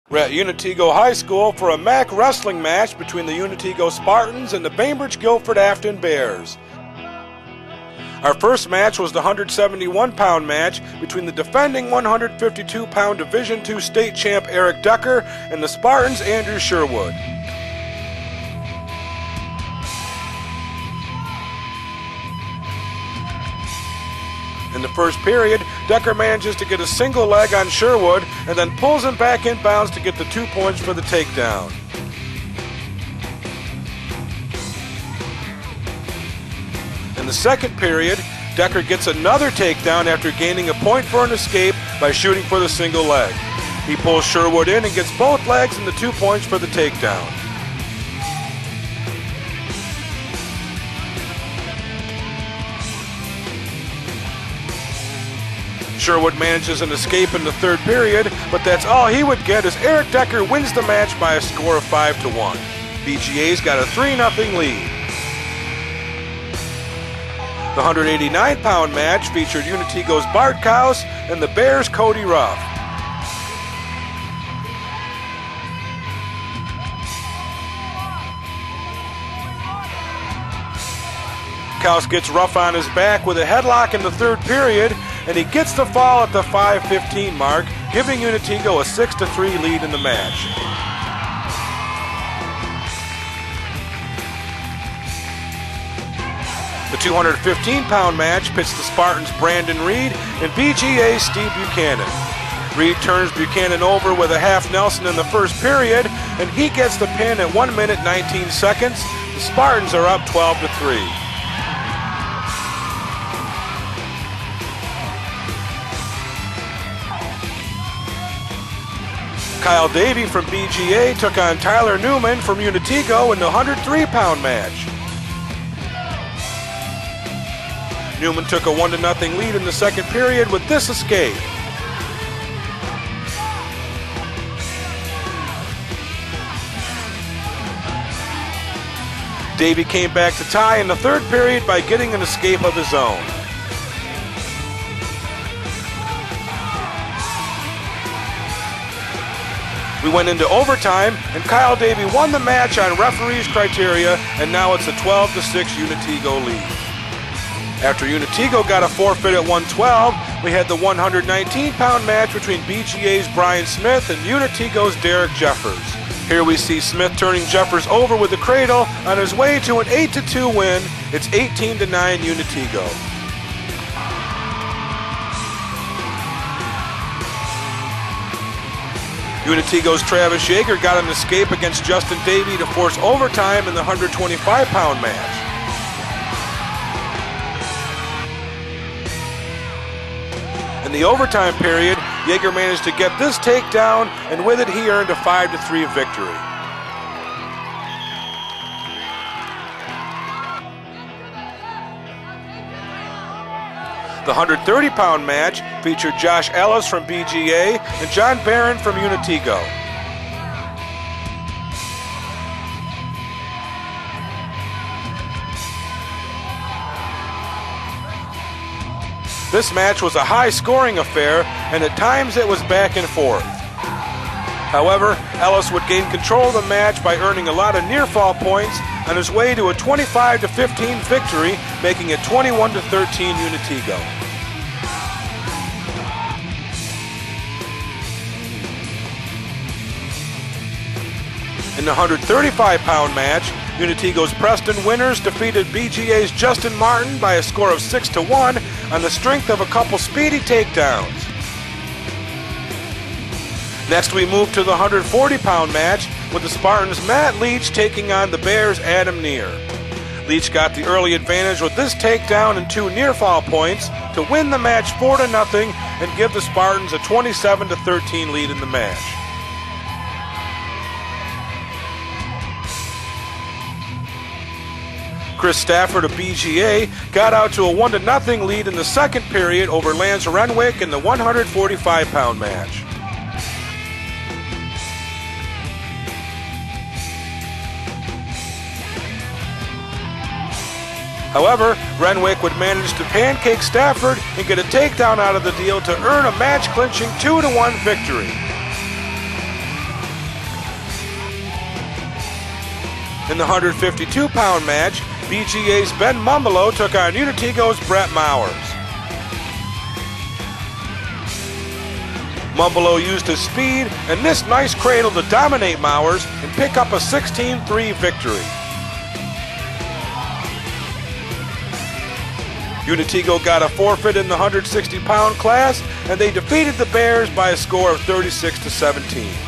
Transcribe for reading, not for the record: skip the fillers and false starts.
We're at Unatego High School for a MAC wrestling match between the Unatego Spartans and the Bainbridge Guilford Afton Bears. Our first match was the 171-pound match between the defending 152-pound Division II state champ Eric Decker and the Spartans' Andrew Sherwood. In the first period, Decker manages to get a single leg on Sherwood and then pulls him back inbounds to get the 2 points for the takedown. In the second period, Decker gets another takedown after gaining a point for an escape by shooting for the single leg. He pulls Sherwood in and gets both legs and the 2 points for the takedown. Sherwood manages an escape in the third period, but that's all he would get as Eric Decker wins the match by a score of 5-1. BGA's got a 3-0 lead. The 189-pound match featured Unatego's Bart Kaus and the Bears' Cody Ruff. Kaus gets Ruff on his back with a headlock in the third period, and he gets the fall at the 5:15 mark, giving Unatego a 6-3 lead in the match. The 215-pound match pits the Spartans' Brandon Reed and BGA's Steve Buchanan. Reed turns Buchanan over with a half Nelson in the first period, and he gets the pin at 1 minute 19 seconds. The Spartans are up 12-3. Kyle Davey from BGA took on Tyler Newman from Unatego in the 103-pound match. Newman took a 1-0 lead in the second period with this escape. Davey came back to tie in the third period by getting an escape of his own. We went into overtime, and Kyle Davey won the match on referees' criteria, and now it's a 12-6 Unatego lead. After Unatego got a forfeit at 112, we had the 119-pound match between BGA's Brian Smith and Unatego's Derek Jeffers. Here we see Smith turning Jeffers over with the cradle on his way to an 8-2 win. It's 18-9 Unatego. Unatego's Travis Yeager got an escape against Justin Davey to force overtime in the 125-pound match. In the overtime period, Yeager managed to get this takedown, and with it he earned a 5-3 victory. The 130-pound match featured Josh Ellis from BGA and John Barron from Unatego. This match was a high-scoring affair, and at times it was back and forth. However, Ellis would gain control of the match by earning a lot of near-fall points on his way to a 25-15 victory, making it 21-13 Unatego. In the 135-pound match, Unatego's Preston Winters defeated BGA's Justin Martin by a score of 6-1 on the strength of a couple speedy takedowns. Next we move to the 140-pound match with the Spartans' Matt Leach taking on the Bears' Adam Neer. Leach got the early advantage with this takedown and 2 near-fall points to win the match 4-0 and give the Spartans a 27-13 lead in the match. Chris Stafford of BGA got out to a 1-0 lead in the second period over Lance Renwick in the 145-pound match. However, Renwick would manage to pancake Stafford and get a takedown out of the deal to earn a match-clinching 2-1 victory. In the 152-pound match, BGA's Ben Mumbolo took on Unatego's Brett Mowers. Mumbolo used his speed and this nice cradle to dominate Mowers and pick up a 16-3 victory. Unatego got a forfeit in the 160-pound class, and they defeated the Bears by a score of 36-17.